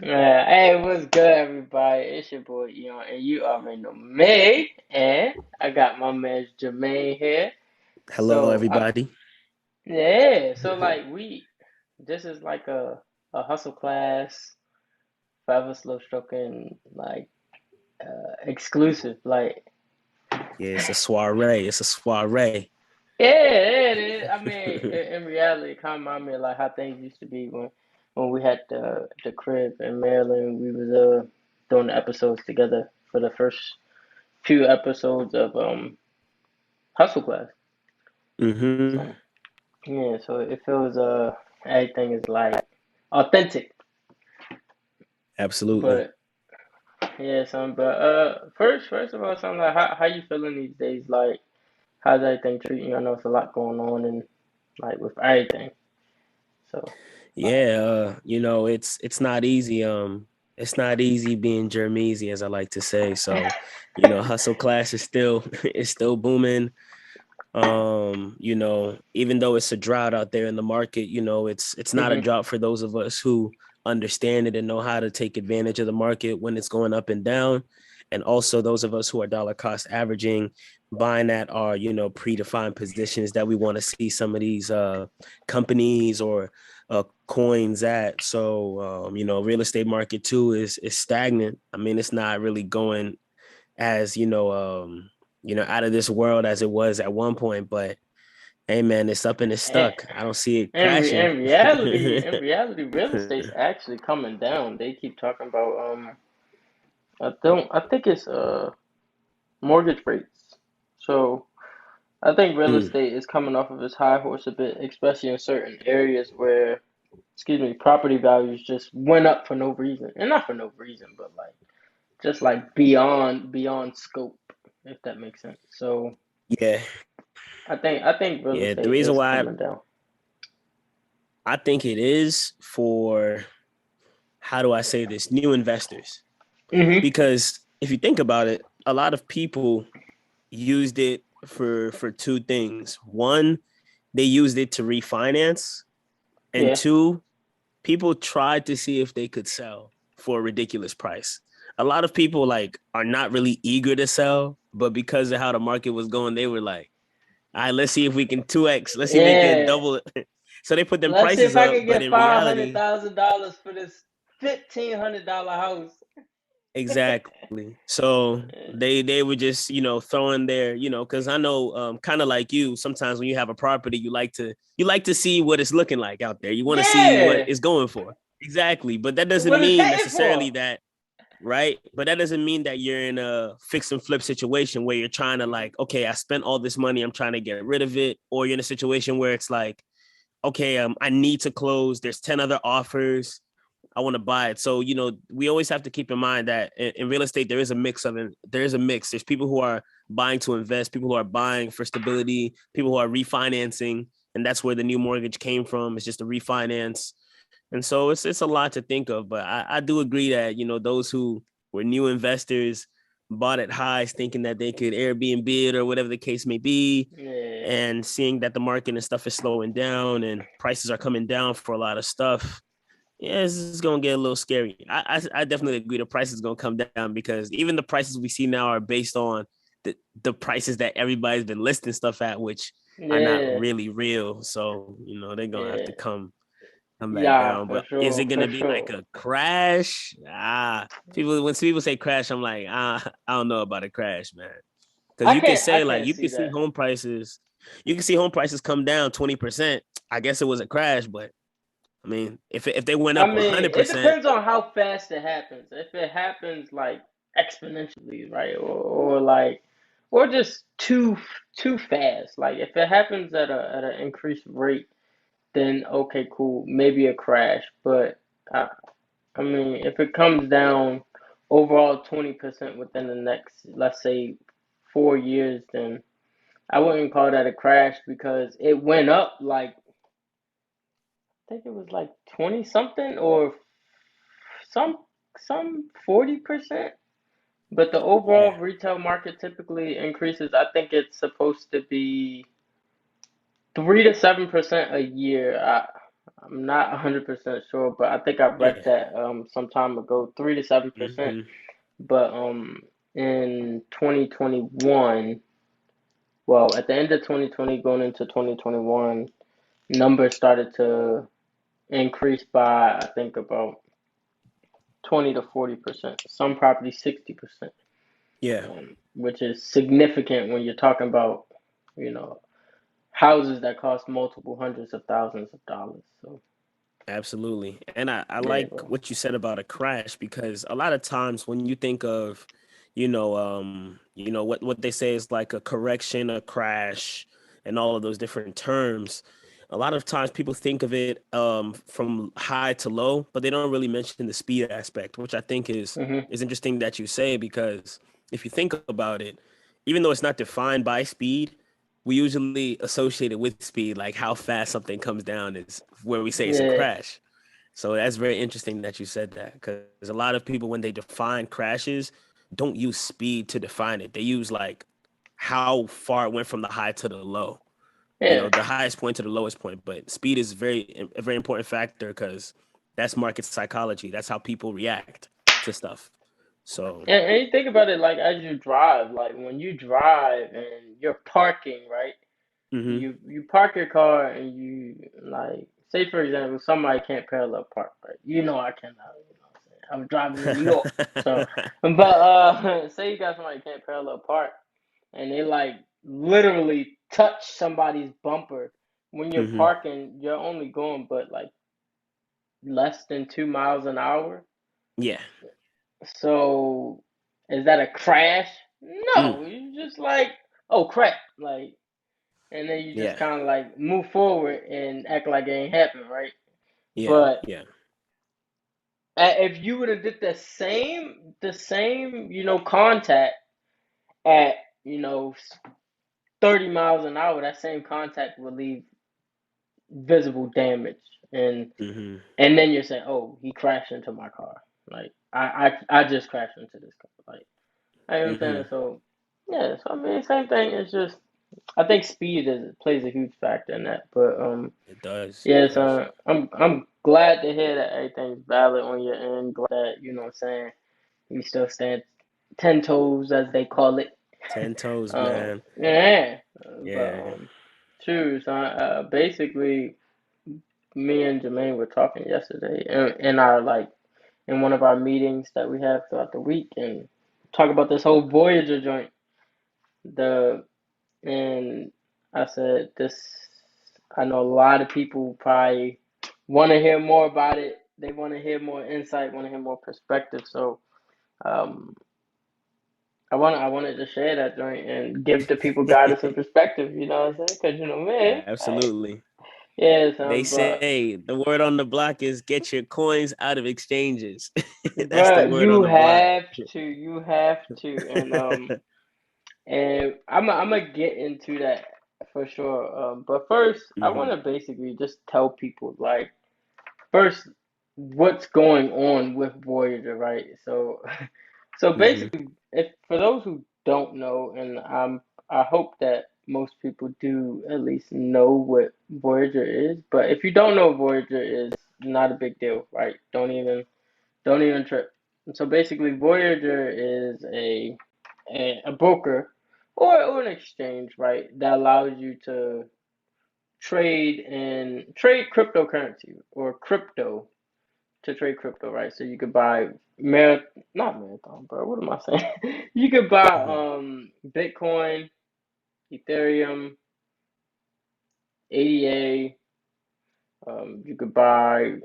Hey, what's good, everybody? It's your boy Eyon, and you already know me. And I got my man Jermaine here. Hello, So, everybody. yeah, so this is like a hustle class, forever slow stroking, exclusive. Yeah, it's a soiree. It's a soiree. Yeah, it is. I mean, in reality, it kind of remind me of like how things used to be when we had the crib in Maryland. We was doing the episodes together for the first few episodes of Hustle Class. Mm-hmm. So yeah, so it feels everything is like authentic. Absolutely. But yeah, son. But first of all, son, like how you feeling these days? Like how's everything treating you? I know it's a lot going on and like with everything. So like Yeah, it's not easy. It's not easy being Jermeezy, as I like to say. So, hustle class is still it's still booming. Even though it's a drought out there in the market, it's not a hmm drought for those of us who understand it and know how to take advantage of the market when it's going up and down. And also those of us who are dollar cost averaging, buying at our, predefined positions that we want to see some of these companies or coins at. So real estate market too is stagnant. I mean, it's not really going as out of this world as it was at one point. But hey, man, it's up and it's eh, stuck. I don't see it in crashing. reality, real estate's actually coming down. They keep talking about I think it's mortgage rates. So I think real Mm, estate is coming off of its high horse a bit, especially in certain areas where, excuse me, property values just went up for no reason, and not for no reason, but like just like beyond scope, if that makes sense. So yeah, I think real yeah. The estate reason is why coming down. I think it is for, how do I say this, new investors. hmm Because if you think about it, a lot of people used it for two things. One, they used it to refinance, and Yeah. two, people tried to see if they could sell for a ridiculous price. A lot of people like are not really eager to sell, but because of how the market was going, they were like, all right, let's see if we can 2x, let's see if we can Yeah. double it. So they put them Let's see if prices I up, can but get in reality, $500,000 for this $1,500 house. exactly. So they were just, throwing their, because I know kind of like you, sometimes when you have a property, you like to see what it's looking like out there. You want to see what Yeah. it's going for. Exactly. But that doesn't What it's mean heading necessarily for? that, right? But that doesn't mean that you're in a fix and flip situation where you're trying to like, okay, I spent all this money, I'm trying to get rid of it, or you're in a situation where it's like, okay, I need to close. There's 10 other offers. I want to buy it. So, we always have to keep in mind that in real estate, there is a mix of it. There is a mix. There's people who are buying to invest, people who are buying for stability, people who are refinancing. And that's where the new mortgage came from. It's just a refinance. And so it's a lot to think of. But I do agree that, those who were new investors bought at highs thinking that they could Airbnb it or whatever the case may be, Yeah. and seeing that the market and stuff is slowing down and prices are coming down for a lot of stuff, yeah, it's gonna get a little scary. I definitely agree the price is gonna come down because even the prices we see now are based on the prices that everybody's been listing stuff at, which are not Yeah. really real. So they're gonna have to Yeah. come back Yeah, down. for But is it sure, gonna for be like sure. a crash? People when people say crash, I'm like, I don't know about a crash, man. Because I can't you can see see that. home prices, come down 20%. I guess it was a crash, but I mean, if they went I up mean, it 100%, depends on how fast it happens. If it happens like exponentially, right, or like, or just too fast. Like if it happens at an increased rate, then okay, cool, maybe a crash. But I, I mean, if it comes down overall 20% within the next, let's say, 4 years, then I wouldn't call that a crash because it went up like I think it was like 20 something or some some 40%. But the yeah, overall retail market typically increases. I think it's supposed to be 3 to 7% a year. I'm not 100% sure, but I think I read Yeah. that some time ago, 3 to 7%. Hmm. But in 2021, well, at the end of 2020, going into 2021, numbers started to increase by I think about 20 to 40%. Some properties 60%, Yeah. which is significant when you're talking about, you know, houses that cost multiple hundreds of thousands of dollars. So Absolutely. And I yeah, like bro. what you said about a crash because a lot of times when you think of, what they say is like a correction, a crash, and all of those different terms. A lot of times people think of it from high to low, but they don't really mention the speed aspect, which I think Mhm. is interesting that you say because if you think about it, even though it's not defined by speed, we usually associate it with speed, like how fast something comes down is where we say it's a Yeah. crash. So that's very interesting that you said that because a lot of people, when they define crashes, don't use speed to define it. They use like how far it went from the high to the low. Yeah. The highest point to the lowest point. But speed is a very important factor because that's market psychology. That's how people react to stuff. So, And you think about it like as you drive, like when you drive and you're parking, right? hmm You park your car and you like say for example somebody can't parallel park, right? You know I cannot, you know what I'm saying? I'm driving in New York. So but say you got somebody who can't parallel park and they like literally touch somebody's bumper. When you're hmm parking, you're only going but like less than 2 miles an hour. yeah, So is that a crash? mm, No, you just like, oh crap, like, and then you just yeah, kind of like move forward and act like it ain't happened, right? yeah, But yeah, if you would have did the same, contact at, 30 miles an hour, that same contact would leave visible damage, and hmm and then you're saying, oh, he crashed into my car, like I just crashed into this car, like, I hmm understand. So yeah, so I mean, same thing. It's just I think speed plays a huge factor in that. But it does, it yes, does. I'm glad to hear that everything's valid on your end. Glad that what I'm saying, you still stand 10 toes as they call it. 10 toes, man. Yeah, but Yeah. true. So basically, me and Jermaine were talking yesterday in our like in one of our meetings that we have throughout the week, and talk about this whole Voyager joint. The And I said, I know a lot of people probably want to hear more about it. They want to hear more insight, want to hear more perspective. So, um, I wanted to share that joint and give the people guidance and perspective. You know what I'm saying? Because man, Absolutely. yeah, They but say the word on the block is get your coins out of exchanges. That's the bruh, word on the block. you have to, and I'm gonna get into that for sure. But first, I want hmm to basically just tell people like first what's going on with Voyager, right? So, so hmm basically, if for those who don't know, and I hope that most people do at least know what Voyager is. But if you don't know what Voyager is, not a big deal, right? Don't even trip. So basically, Voyager is a broker or an exchange, right, that allows you to trade cryptocurrency or crypto to trade crypto, right? So you could buy not marathon, bro. What am I saying? You could buy hmm Bitcoin, Ethereum, ADA. You could buy.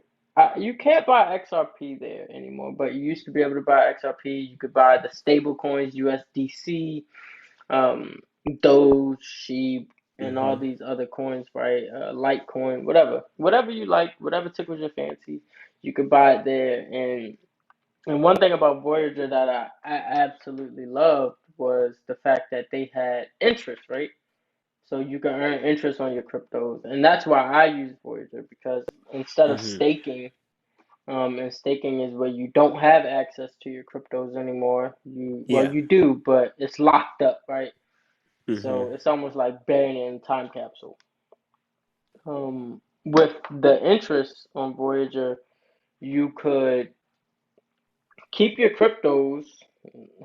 You can't buy XRP there anymore, but you used to be able to buy XRP. You could buy the stable coins, USDC, um, Doge, Sheep, and all hmm these other coins, right? Litecoin, whatever you like, whatever tickles your fancy, you could buy it there. And one thing about Voyager that I absolutely loved was the fact that they had interest, right? So you can earn interest on your cryptos, and that's why I use Voyager because instead of hmm staking, and staking is where you don't have access to your cryptos anymore. Yeah. You do, but it's locked up, right? hmm So it's almost like burying it in a time capsule. Um, with the interest on Voyager, you could keep your cryptos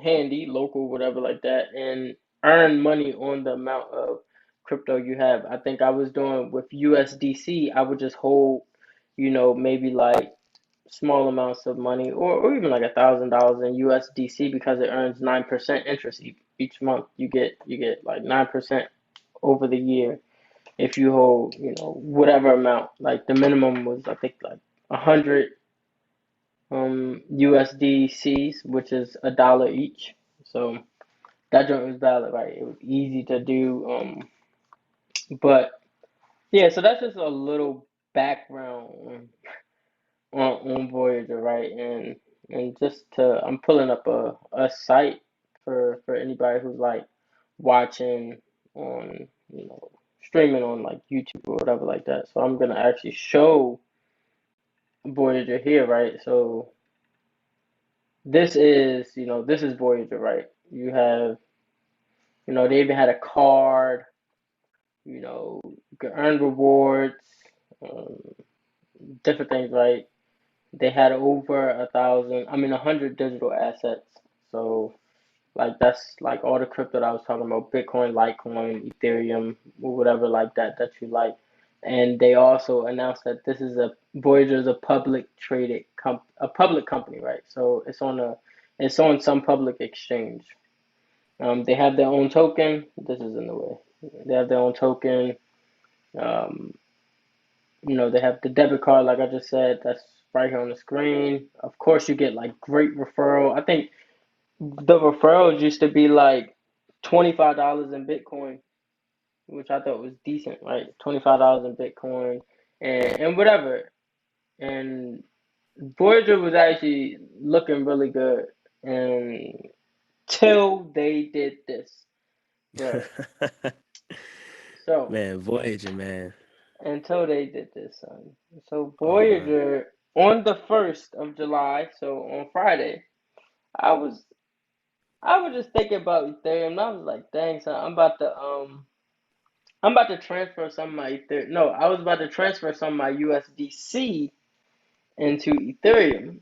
handy, local, whatever like that, and earn money on the amount of crypto you have. I think I was doing with USDC, I would just hold, maybe like small amounts of money or even like $1,000 in USDC because it earns 9% interest each month. You get like 9% over the year if you hold, whatever amount. Like the minimum was I think like 100 USDCs, which is $1 each. So that joint was valid, right? It was easy to do. But yeah, so that's just a little background on Voyager, right? And just I'm pulling up a site for anybody who's like watching on, streaming on like YouTube or whatever like that. So I'm gonna actually show Voyager here, right? So this is Voyager, right? You have, they even had a card, you can earn rewards, um, different things, right? They had over 100 digital assets. So like that's like all the crypto that I was talking about, Bitcoin, Litecoin, Ethereum, or whatever like that you like. And they also announced that this is Voyager is a a public company, right? So it's on some public exchange. They have their own token. This is in the way. They have their own token. Um, they have the debit card, like I just said, that's right here on the screen. Of course, you get like great referral. I think the referrals used to be like $25 in Bitcoin, which I thought was decent, right? $25 in Bitcoin and whatever. And Voyager was actually looking really good until they did this. But so Man, Voyager, man. until they did this, son. So Oh man. Voyager on the 1st of July, so on Friday, I was I was just thinking about Ethereum and I was like, dang son, I'm about to transfer some of my Ethereum. No, I was about to transfer some of my USDC into Ethereum.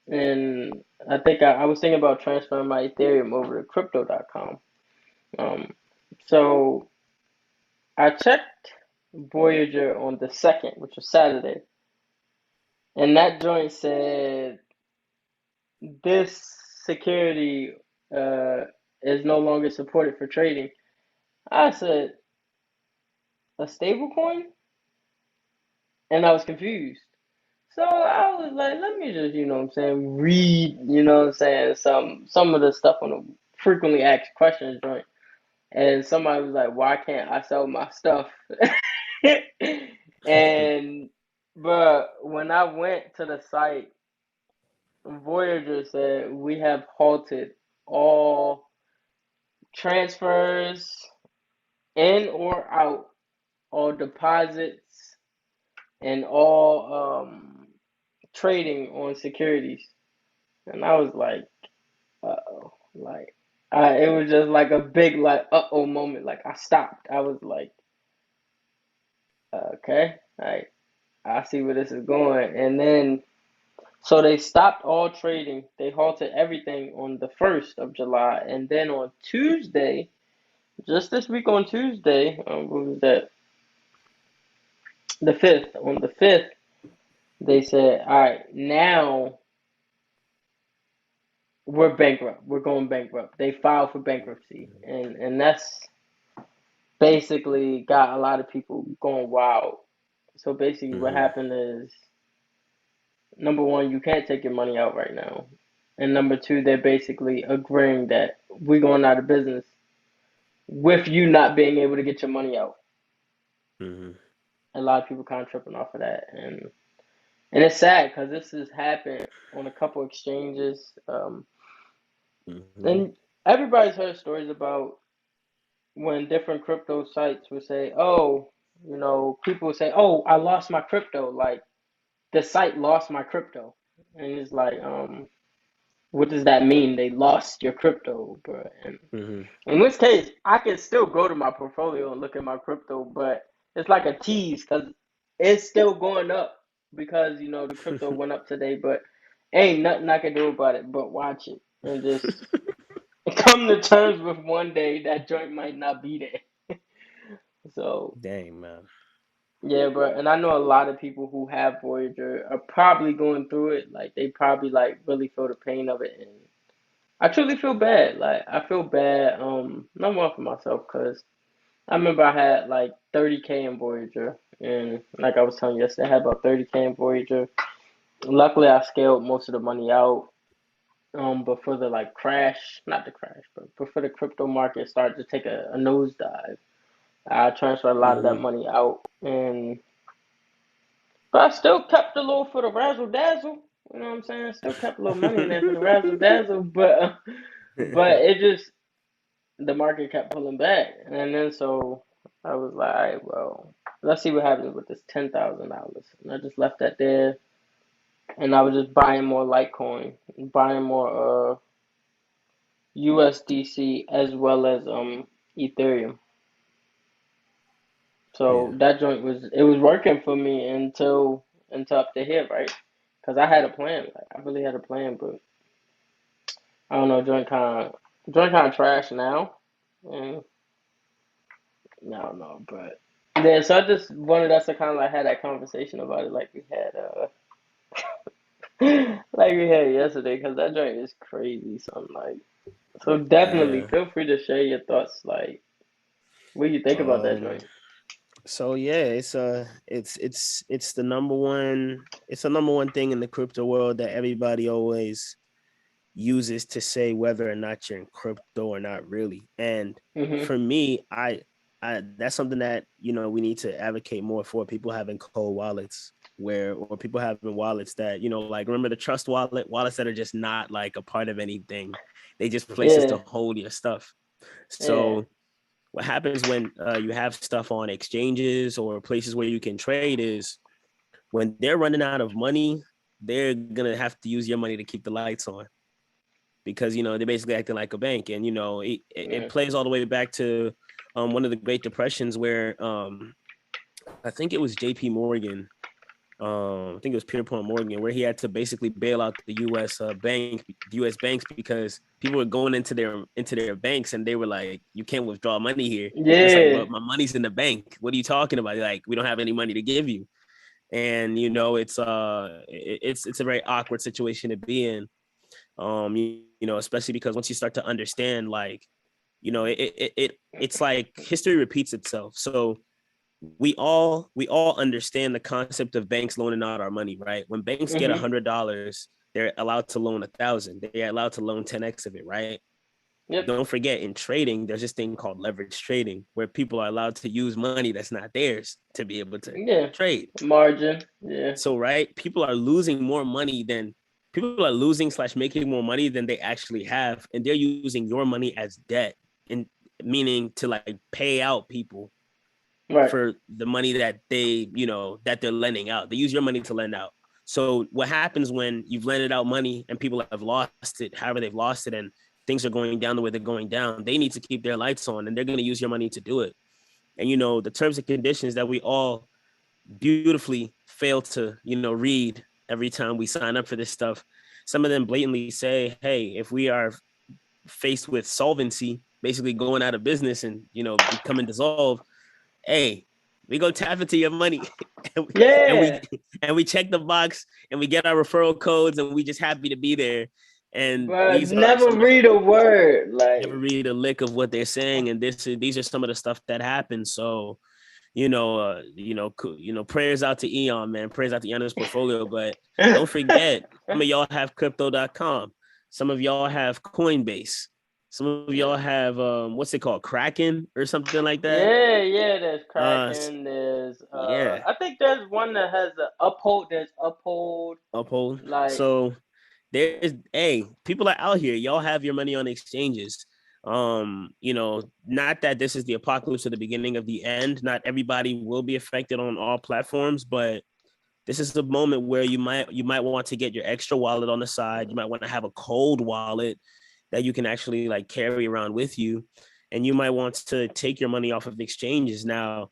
And I think I was thinking about transferring my Ethereum over to crypto.com. Um, so I checked Voyager on the 2nd, which was Saturday, and that joint said this security uh, is no longer supported for trading. I said, a stable coin? And I was confused. So I was like, let me just, what I'm saying, read, what I'm saying, some of the stuff on the frequently asked questions joint. And somebody was like, why can't I sell my stuff? And but when I went to the site, Voyager said we have halted all transfers in or out, all deposits, and all trading on securities. And I was like, uh-oh. Like, it was just like a big, like, uh-oh moment. Like, I stopped. I was like, okay, like, I see where this is going. And then, so they stopped all trading. They halted everything on the 1st of July. And then on Tuesday, just this week on Tuesday, what was that? The 5th. On the 5th, they said, all right, now we're bankrupt. We're going bankrupt. They filed for bankruptcy, and that's basically got a lot of people going wild. So basically, what hmm happened is, number one, you can't take your money out right now, and number two, they're basically agreeing that we're going out of business with you not being able to get your money out. hmm A lot of people kind of tripping off of that, and it's sad because this has happened on a couple exchanges, hmm and everybody's heard stories about when different crypto sites would say, "Oh, people would say, oh, I lost my crypto." Like the site lost my crypto, and it's like, what does that mean? They lost your crypto, bro. And hmm in this case, I can still go to my portfolio and look at my crypto, but it's like a tease because it's still going up because the crypto went up today, but ain't nothing I can do about it but watch it and just come to terms with one day that joint might not be there. So Dang, man. yeah, bro, and I know a lot of people who have Voyager are probably going through it. Like they probably like really feel the pain of it, and I truly feel bad. Like I feel bad, not more for myself, cause I remember I had like 30K in Voyager, and like I was telling you yesterday, I had about 30K in Voyager. Luckily, I scaled most of the money out. But for the like crash, not the crash, but for the crypto market started to take a nosedive, I transferred a lot of that Hmm. money out, and but I still kept a little for the razzle dazzle. You know what I'm saying? Still kept a little money in there for the razzle dazzle, but it just the market kept pulling back, and then so I was like, all right, well, let's see what happens with this $10,000, and I just left that there, and I was just buying more Litecoin, buying more USDC as well as Ethereum. Yeah. So that joint was working for me until up to here, right? Because I had a plan, like I really had a plan, but I don't know, joint kind of trash now, and I don't know, but yeah. So I just wanted us to kind of like have that conversation about it, like we had yesterday, because that joint is crazy. So I'm like, so definitely Yeah. feel free to share your thoughts, like what do you think about that Um. joint? So yeah, it's the number one. It's the number one thing in the crypto world that everybody always uses to say whether or not you're in crypto or not really. And Mhm. for me, I that's something that we need to advocate more for. People having cold wallets or people having wallets that like, remember the trust wallets that are just not like a part of anything. They just places to Yeah. hold your stuff. Yeah. So what happens when you have stuff on exchanges or places where you can trade is when they're running out of money, they're gonna have to use your money to keep the lights on, because they're basically acting like a bank. And it Yeah. plays all the way back to one of the Great Depressions, where I think it was JP Morgan, I think it was Pierpont Morgan, where he had to basically bail out the U.S. banks, because people were going into their banks and they were like, "You can't withdraw money here." He's like, Yeah. "But my money's in the bank. What are you talking about?" Like, we don't have any money to give you. And it's a very awkward situation to be in. Especially because once you start to understand, like, it's like history repeats itself. So we all understand the concept of banks loaning out our money, right? When banks get Mhm. $100, they're allowed to loan 1,000. They're allowed to loan 10x of it, right? Yep. Don't forget, in trading, there's this thing called leverage trading, where people are allowed to use money that's not theirs to be able to Yeah. trade. Margin. Yeah. So, right, people are losing slash making more money than they actually have, and they're using your money as debt, and meaning to like pay out people Right. for the money that they're lending out. They use your money to lend out. So what happens when you've lended out money and people have lost it, however they've lost it, and things are going down the way they're going down, they need to keep their lights on, and they're going to use your money to do it. And the terms and conditions that we all beautifully fail to read every time we sign up for this stuff. Some of them blatantly say, hey, if we are faced with solvency, basically going out of business and becoming dissolved, hey, we go tap into your money, and we Yeah. and we check the box, and we get our referral codes, and we just happy to be there. And But these are never some of read a word. never Like. read a lick of what they're saying, and these are some of the stuff that happens. So prayers out to Eyon, man. Prayers out to Eon's portfolio. But don't forget, some of y'all have crypto.com. Some of y'all have Coinbase. Some of y'all Yeah. have what's it called? Kraken or something like that. Yeah, yeah, there's Uh Kraken, there's yeah, I think there's one that has the Uphold, there's Uphold, uphold. like So people are out here. Y'all have your money on exchanges. Not that this is the apocalypse or the beginning of the end. Not everybody will be affected on all platforms, but this is the moment where you might want to get your extra wallet on the side. You might want to have a cold wallet that you can actually like carry around with you, and you might want to take your money off of exchanges. Now,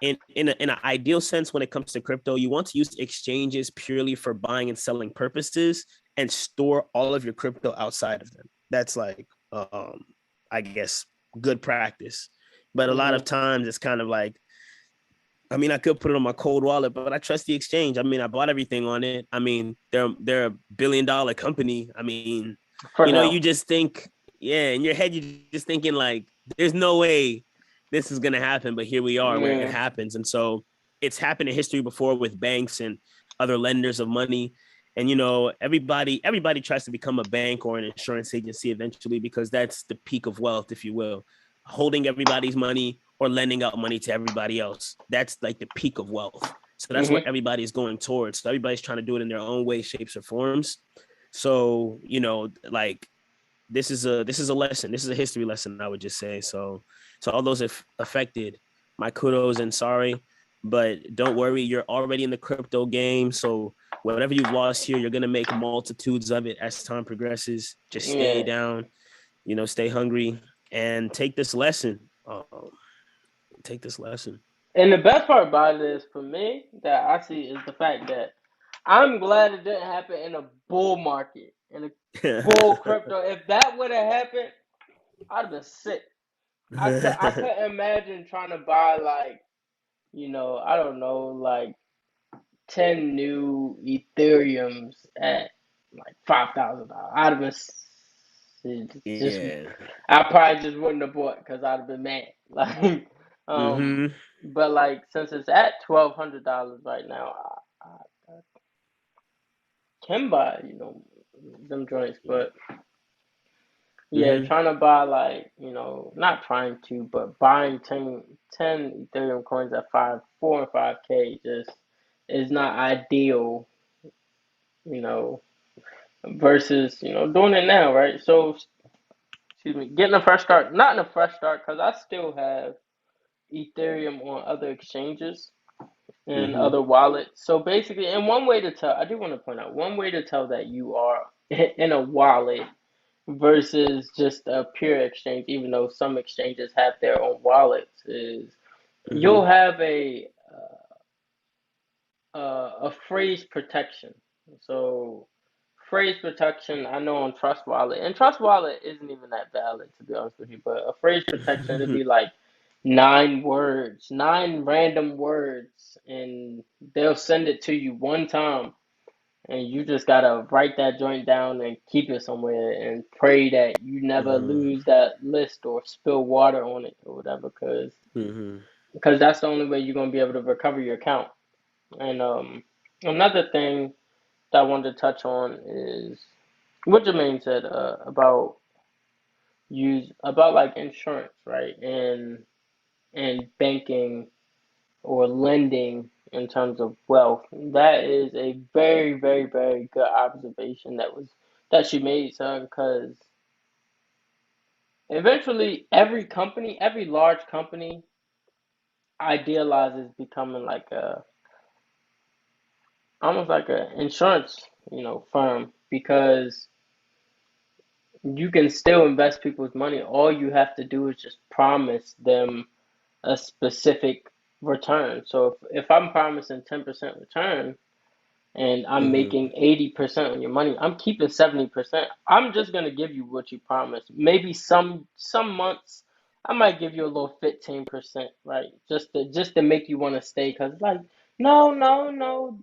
in an ideal sense, when it comes to crypto, you want to use exchanges purely for buying and selling purposes and store all of your crypto outside of them. That's like, I guess, good practice. But a lot of Mm-hmm. times it's kind of like, I mean, I could put it on my cold wallet, but I trust the exchange. I mean, I bought everything on it. I mean, they're a $1 billion company. I mean, For now. you just think, yeah, in your head, you're just thinking like, there's no way this is gonna happen, but here we are where it Yeah. happens. And so it's happened in history before with banks and other lenders of money. And everybody tries to become a bank or an insurance agency eventually because that's the peak of wealth, if you will, holding everybody's money or lending out money to everybody else. That's like the peak of wealth. So that's where Mm-hmm. everybody's going towards. So everybody's trying to do it in their own way, shapes, or forms. So, like this is a lesson. This is a history lesson, I would just say. So all those affected, my kudos and sorry. But don't worry, you're already in the crypto game. So whatever you've lost here, you're gonna make multitudes of it as time progresses. Just stay Yeah. down, stay hungry and take this lesson. Take this lesson. And the best part about it is, for me, that I see is the fact that I'm glad it didn't happen in a bull market, in a bull crypto. If that would have happened, I'd have been sick. I couldn't imagine trying to buy, like, I don't know, like 10 new Ethereums at like $5,000. I'd have been just, Yeah. I probably just wouldn't have bought because I'd have been mad. Like, um, Mm-hmm. but like since it's at $1,200 right now, I can buy, them joints. But yeah, Mm-hmm. trying to buy, like, not trying to, but buying ten Ethereum coins at 4 and 5K just is not ideal, you know, versus, doing it now, right? So, excuse me, getting a fresh start, not in a fresh start, because I still have Ethereum on other exchanges and Mm-hmm. other wallets. So basically, and one way to tell, I do want to point out, one way to tell that you are in a wallet versus just a pure exchange, even though some exchanges have their own wallets, is Mm-hmm. you'll have a phrase protection. So phrase protection, I know on Trust Wallet, and Trust Wallet isn't even that valid, to be honest with you. But a phrase protection, it'd be like 9 words, 9 random words, and they'll send it to you one time, and you just gotta write that joint down and keep it somewhere and pray that you never lose that list or spill water on it or whatever, Mm-hmm. because that's the only way you're gonna be able to recover your account. And another thing that I wanted to touch on is what Jermaine said about like insurance, right? And banking or lending in terms of wealth. That is a very, very, very good observation that she made, son, because eventually every large company idealizes becoming like a almost like a insurance, firm, because you can still invest people's money. All you have to do is just promise them a specific return. So if I'm promising 10% return and I'm Mm-hmm. making 80% on your money, I'm keeping 70%. I'm just gonna give you what you promised. Maybe some months I might give you a little 15%, right? Just to make you want to stay, because like, no, no, no,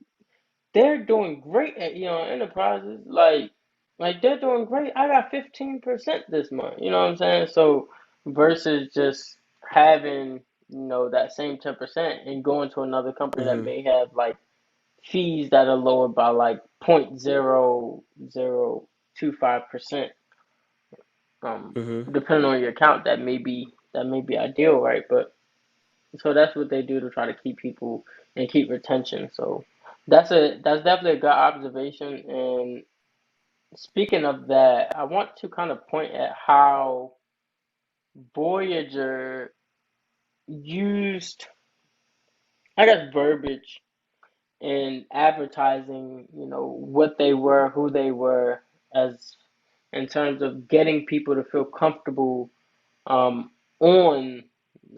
they're doing great at Enterprises. Like they're doing great. I got 15% this month. You know what I'm saying? So versus just having, that same 10% and going to another company that Mm-hmm. may have like fees that are lower by like 0.0025%. Mm-hmm. Depending on your account, that may be ideal, right? But so that's what they do to try to keep people and keep retention. So that's definitely a good observation. And speaking of that, I want to kind of point at how Voyager used, I guess, verbiage in advertising, what they were, who they were, as in terms of getting people to feel comfortable on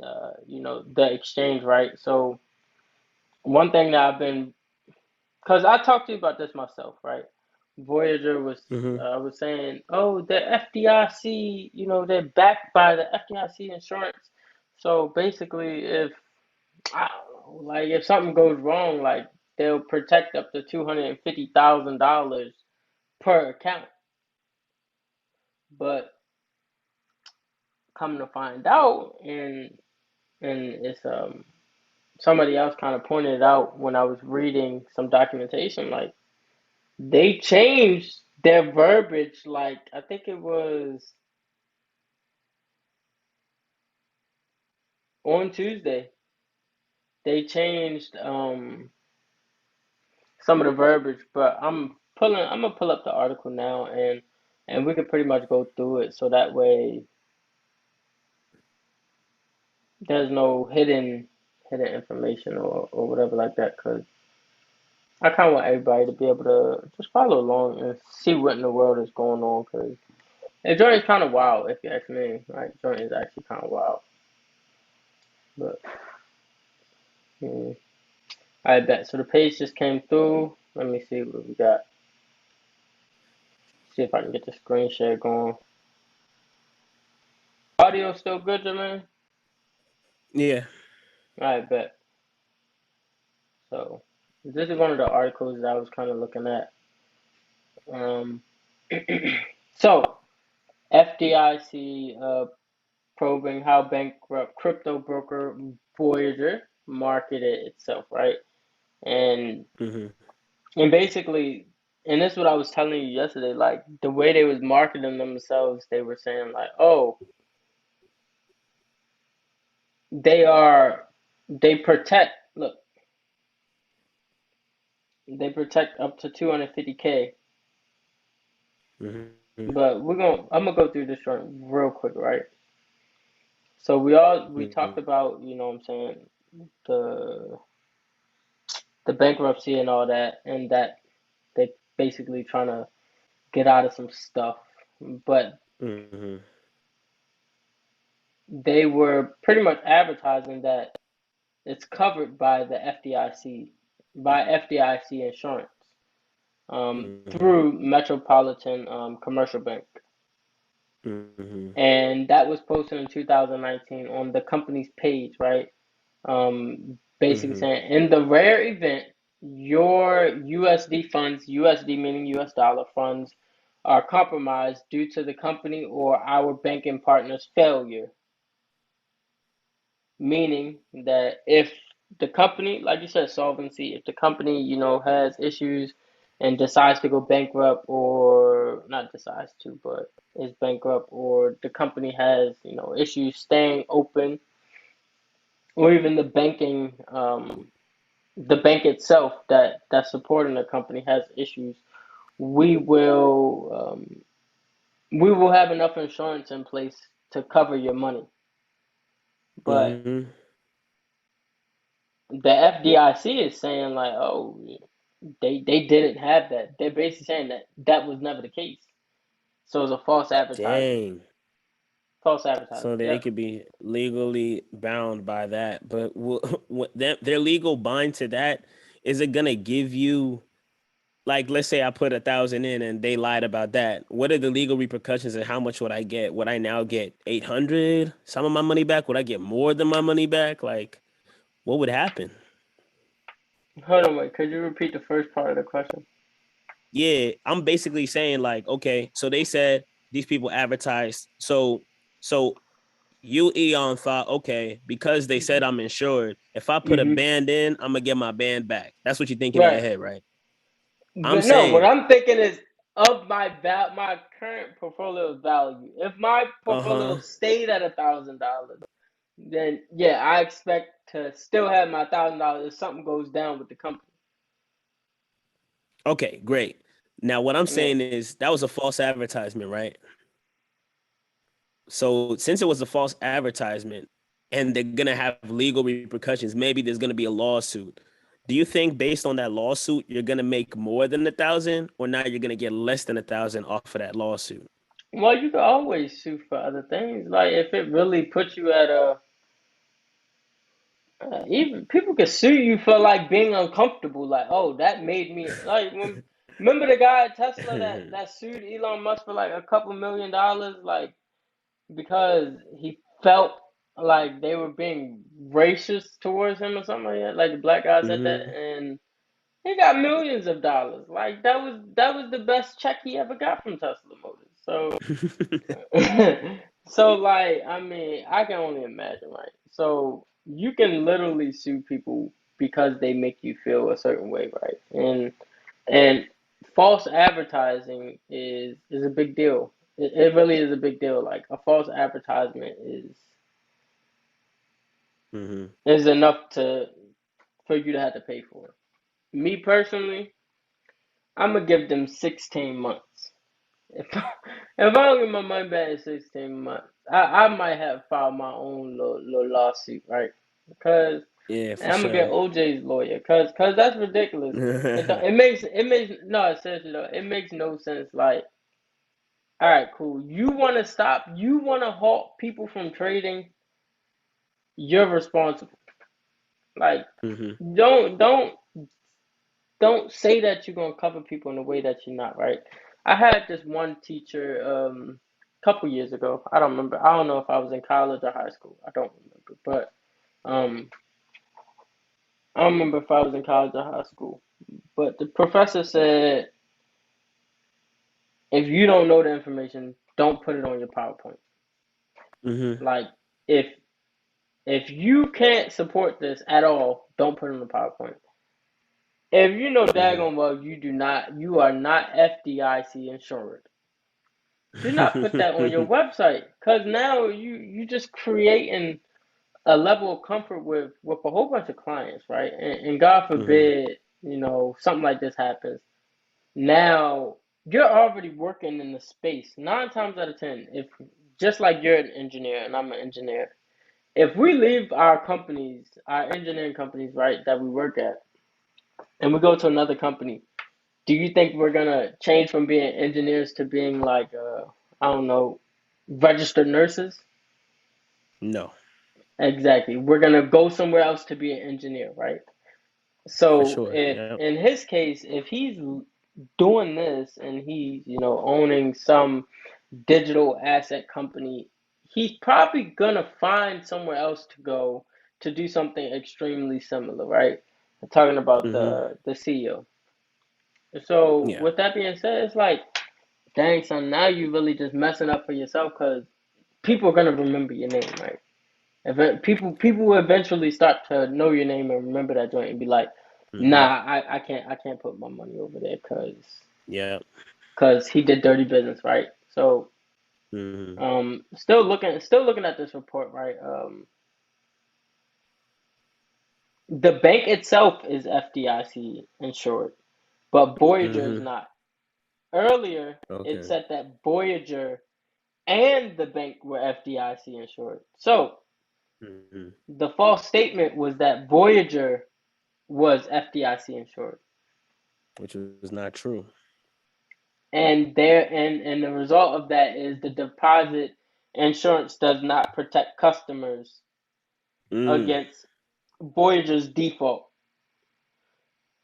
the exchange, right? So one thing that I've been, because I talked to you about this myself, right? Voyager Mm-hmm. was saying, oh, the FDIC, they're backed by the FDIC insurance. So basically, if I don't know, like if something goes wrong, like they'll protect up to $250,000 per account. But come to find out, and it's somebody else kind of pointed it out when I was reading some documentation, like they changed their verbiage. Like I think it was on Tuesday. They changed some of the verbiage, but I'm gonna pull up the article now, and we could pretty much go through it so that way there's no hidden information or whatever like that. Cause I kind of want everybody to be able to just follow along and see what in the world is going on. Cause the joint is kind of wild, if you ask me. Right, joint is actually kind of wild, but. Hmm. I bet. So the page just came through. Let me see what we got. See if I can get the screen share going. Audio still good, Jermaine? Yeah. I bet. So this is one of the articles that I was kind of looking at. Um, so FDIC probing how bankrupt crypto broker Voyager marketed itself, right? And Mm-hmm. and basically, and this is what I was telling you yesterday. Like the way they was marketing themselves, they were saying like, "Oh, they are they protect look they protect up to 250K, Mm-hmm. but I'm gonna go through this one real quick, right? So we Mm-hmm. talked about, what I'm saying, the the bankruptcy and all that, and that they basically trying to get out of some stuff, but Mm-hmm. they were pretty much advertising that it's covered by the FDIC, by FDIC insurance, Mm-hmm. through Metropolitan Commercial Bank. Mm-hmm. And that was posted in 2019 on the company's page, right? Basically Mm-hmm. saying in the rare event your USD funds, USD meaning US dollar funds, are compromised due to the company or our banking partner's failure, meaning that if the company, like you said, solvency, if the company, has issues and decides to go bankrupt, or not decides to, but is bankrupt, or the company has, issues staying open, or even the bank itself that's supporting the company has issues, we will we will have enough insurance in place to cover your money. But Mm-hmm. the FDIC is saying like, oh, they didn't have that. They're basically saying that that was never the case. So it's a false advertisement. Dang. False So advertisement. they Yep. could be legally bound by that, but what their legal bind to that, is it gonna give you, like, let's say I put 1,000 in and they lied about that? What are the legal repercussions and how much would I get? Would I now get 800 some of my money back? Would I get more than my money back? Like, what would happen? Hold on, wait. Could you repeat the first part of the question? Yeah, I'm basically saying, like, okay, so they said these people advertised. So you, Eon, thought, okay, because they said I'm insured, if I put a Mm-hmm. band in, I'm gonna get my band back. That's what you're thinking in your Right. head, right? I'm But no, what saying, I'm thinking is of my current portfolio value. If my portfolio uh-huh. stayed at $1,000, then yeah, I expect to still have my $1,000 if something goes down with the company. Okay, great. Now what I'm Yeah. saying is that was a false advertisement, right? So since it was a false advertisement and they're gonna have legal repercussions, maybe there's gonna be a lawsuit. Do you think based on that lawsuit you're gonna make more than 1,000, or now you're gonna get less than 1,000 off of that lawsuit? Well, you can always sue for other things. Like if it really puts you at a, Even people could sue you for like being uncomfortable. Like, oh, that made me like. Remember the guy at Tesla that sued Elon Musk for like a couple $1 million, like because he felt like they were being racist towards him or something like that. Like the black guy said that, Mm-hmm. and he got millions of dollars. Like that was the best check he ever got from Tesla Motors. So so like I mean, I can only imagine, right? So you can literally sue people because they make you feel a certain way, right? And false advertising is a big deal. It really is a big deal. Like a false advertisement Mm-hmm. is enough to for you to have to pay for it. Me personally, I'm gonna give them 16 months. If if I don't get my money back in 16 months, I might have filed my own little lawsuit, right? Because Yeah, and for I'm gonna get sure. OJ's lawyer, cause that's ridiculous. It makes no seriously though. It makes no sense. Like, all right, cool. You want to stop? You want to halt people from trading? You're responsible. Like, Mm-hmm. don't don't don't say that you're gonna cover people in a way that you're not, right? I had this one teacher a couple years ago. I don't remember. I don't know if I was in college or high school. I don't remember, but um I don't remember if I was in college or high school. But the professor said if you don't know the information, don't put it on your PowerPoint. Mm-hmm. Like if if you can't support this at all, don't put it on the PowerPoint. If you know Mm-hmm. daggone well you are not FDIC insured, do not put that on your website because now you just creating a level of comfort with a whole bunch of clients, right? And God Mm-hmm. forbid, something like this happens. Now you're already working in the space. 9 times out of 10, if just like you're an engineer and I'm an engineer, if we leave our companies, our engineering companies, right, that we work at, and we go to another company, do you think we're gonna change from being engineers to being like I don't know, registered nurses? No, Exactly. We're gonna go somewhere else to be an engineer, right? for So sure. if Yeah. in his case, if he's doing this and he's, owning some digital asset company, he's probably gonna find somewhere else to go to do something extremely similar, right? I'm talking about Mm-hmm. the CEO. So Yeah. with that being said, it's like, dang son, now you really just messing up for yourself because people are gonna remember your name, right? People will eventually start to know your name and remember that joint and be like, Mm-hmm. nah, I can't put my money over there Yeah. because he did dirty business, right? So Mm-hmm. still looking at this report, right? The bank itself is FDIC insured, but Voyager is Mm-hmm. not. Earlier, it Okay. said that Voyager and the bank were FDIC insured. So Mm-hmm. the false statement was that Voyager was FDIC insured. Which was not true. And the result of that is the deposit insurance does not protect customers Mm. against Voyager's default,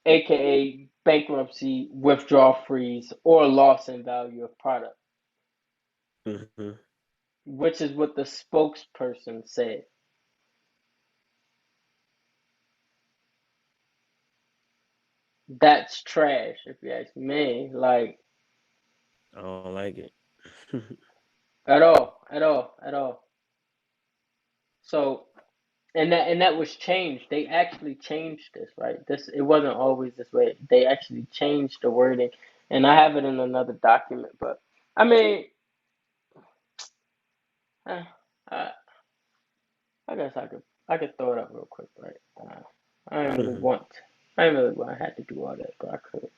aka bankruptcy, withdrawal freeze, or loss in value of product, Mm-hmm. which is what the spokesperson said. That's trash, if you ask me. Like I don't like it. at all, at all, at all. So and that was changed. They actually changed this, right? This it wasn't always this way. They actually changed the wording, and I have it in another document. But I mean, uh, I I guess I could throw it up real quick, right? I didn't really Mm-hmm. want. I didn't really want. I had to do all that, but I could.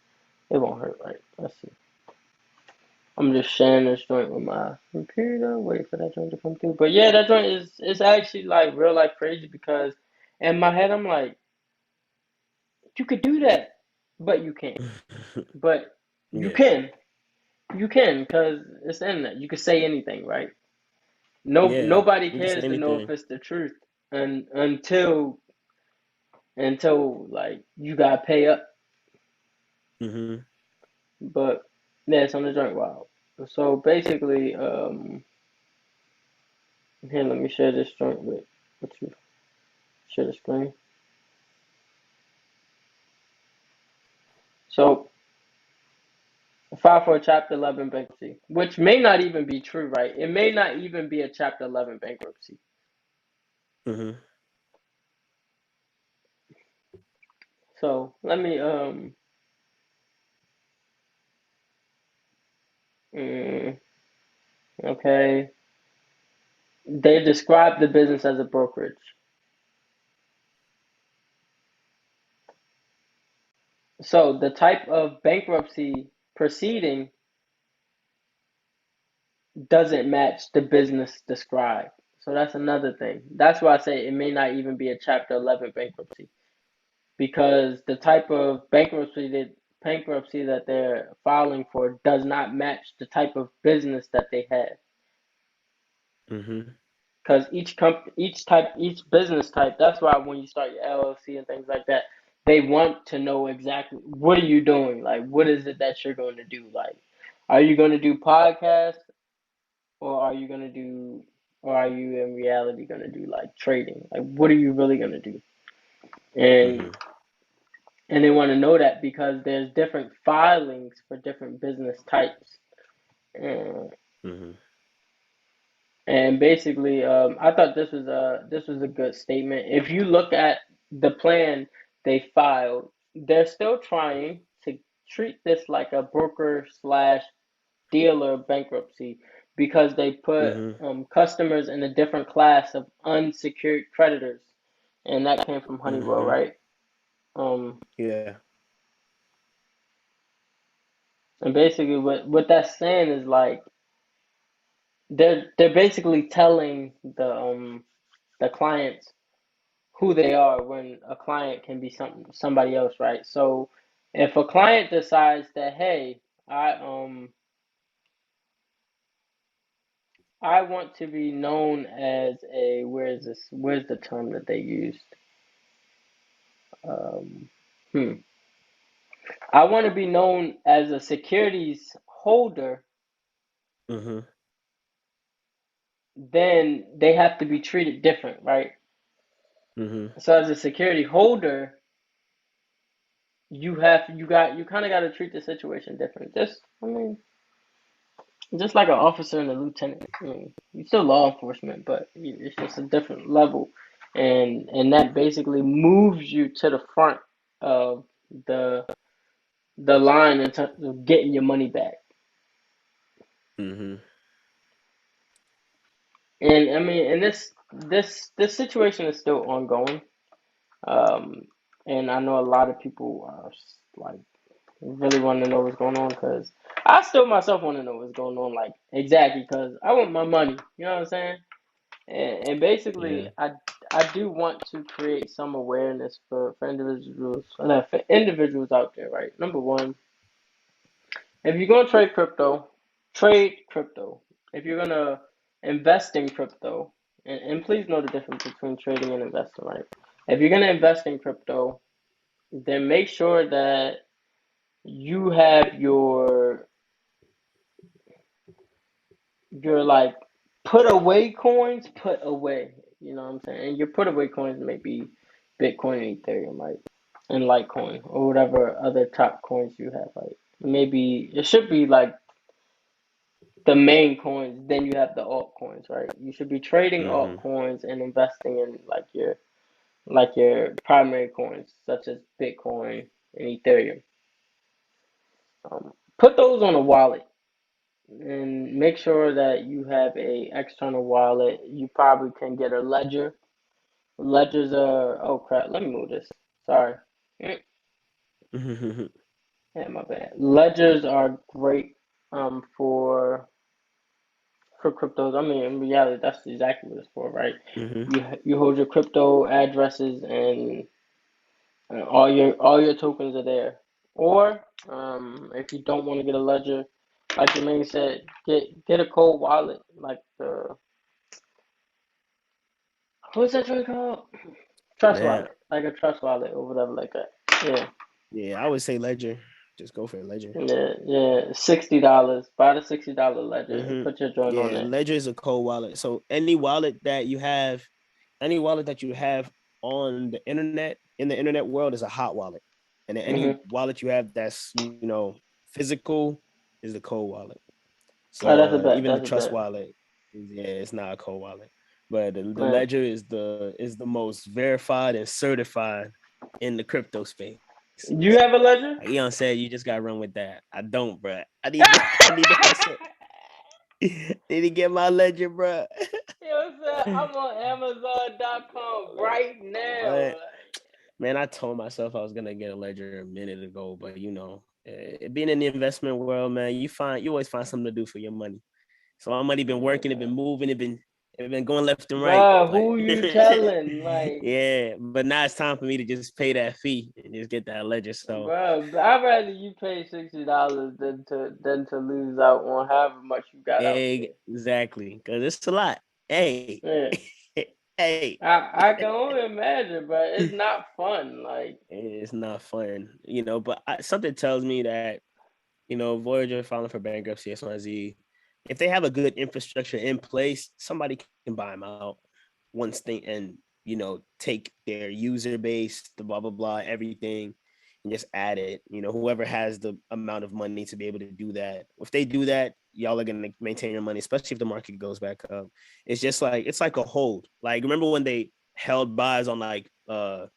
It won't hurt, right? Let's see. I'm just sharing this joint with my computer, wait for that joint to come through. But yeah, that joint is actually like real life crazy because in my head I'm like, you could do that, but you can't. But you Yeah. can. You can, because it's the internet. You can say anything, right? No, Yeah. nobody You can say cares to know if anything. it's the truth, and until until like you gotta pay up. Mm-hmm. But yeah, it's on the joint wild. So basically, here, let me share this joint with you. Share the screen. So, file for a Chapter 11 bankruptcy, which may not even be true, right? It may not even be a Chapter 11 bankruptcy. Mm-hmm. So let me mm, okay. They describe the business as a brokerage. So the type of bankruptcy proceeding doesn't match the business described. So that's another thing. That's why I say it may not even be a Chapter 11 bankruptcy, because the type of bankruptcy that they're filing for does not match the type of business that they have. Mm-hmm. Because each business type. That's why when you start your LLC and things like that, they want to know exactly what are you doing. Like, what is it that you're going to do? Like, are you going to do podcasts, or are you going to do, or are you in reality going to do like trading? Like, what are you really going to do? And Mm-hmm. and they want to know that because there's different filings for different business types. And, Mm-hmm. and basically, I thought this was a good statement. If you look at the plan they filed, they're still trying to treat this like a broker slash dealer bankruptcy because they put Mm-hmm. customers in a different class of unsecured creditors, and that came from Honeywell, Mm-hmm. right? Um, Yeah. and basically, what that's saying is like they're basically telling the clients who they are when a client can be somebody else, right? So if a client decides that, hey, I um I want to be known as a, where's the term that they used? Um, hmm. I want to be known as a securities holder, Mm-hmm. then they have to be treated different, right? Mm-hmm. So as a security holder, you kind of got to treat the situation different. Just like an officer and a lieutenant. I mean, you're still law enforcement, but it's just a different level, and that basically moves you to the front of the the line in terms of getting your money back. Mm-hmm. And I mean, and this situation is still ongoing. Um, and I know a lot of people are like really want to know what's going on because I still myself want to know what's going on, like exactly because I want my money. You know what I'm saying? And basically, Yeah. I do want to create some awareness for individuals out there, right? Number one, if you're gonna trade crypto, trade crypto. If you're gonna invest in crypto, and please know the difference between trading and investing, right? If you're gonna invest in crypto, then make sure that you have your like put away coins put away. You know what I'm saying? And your put away coins may be Bitcoin and Ethereum, right? And Litecoin or whatever other top coins you have. Like maybe it should be like the main coins, then you have the altcoins, right? You should be trading Mm-hmm. altcoins and investing in like your primary coins such as Bitcoin and Ethereum. Put those on a wallet and make sure that you have a external wallet. You probably can get a ledger. Ledgers are, oh crap, let me move this. Sorry. Mm, Mm-hmm. Yeah, my bad. Ledgers are great for cryptos. I mean, in reality, that's exactly what it's for, right? Mm-hmm. You hold your crypto addresses and all your tokens are there. Or if you don't want to get a ledger, like Jermaine said, get a cold wallet, like the what's that drink called? Trust Yeah. wallet, like a trust wallet or whatever, like that. Yeah, Yeah, I would say Ledger. Just go for Ledger. yeah, yeah. $60. Buy the $60 ledger and Hmm. put your joint on Yeah, there. Ledger is a cold wallet. So any wallet that you have on the internet in the internet world is a hot wallet, and then any Hmm. wallet you have that's physical is a cold wallet. Oh, So that's a bet. even the That's a Trust bet. wallet, yeah, it's not a cold wallet, but the Man, Ledger is the most verified and certified in the crypto space. you have a Like ledger? Eyon said, you just gotta run with that. I don't, bro. I need to, I need to hustle. Need to get my Ledger, bro. Yo, sir, I'm on Amazon.com right now. What? Man, I told myself I was gonna get a Ledger a minute ago, but being in the investment world, man, you always find something to do for your money. So my money been working, it been moving, it been going left and right. Bruh, But who you telling? Like, yeah, but now it's time for me to just pay that fee and just get that Ledger. So bruh, I'd rather you pay $60 than to lose out on however much you got out exactly, because it's a lot. Hey, there. Yeah. hey. I can only imagine, but it's not fun. Like, It's not fun, but something tells me that, Voyager filing for bankruptcy, XYZ, if they have a good infrastructure in place, somebody can buy them out once they and take their user base, the blah blah blah, everything, and just add it. Whoever has the amount of money to be able to do that. If they do that, y'all are gonna maintain your money, especially if the market goes back up. It's like a hold. Like remember when they held buys on go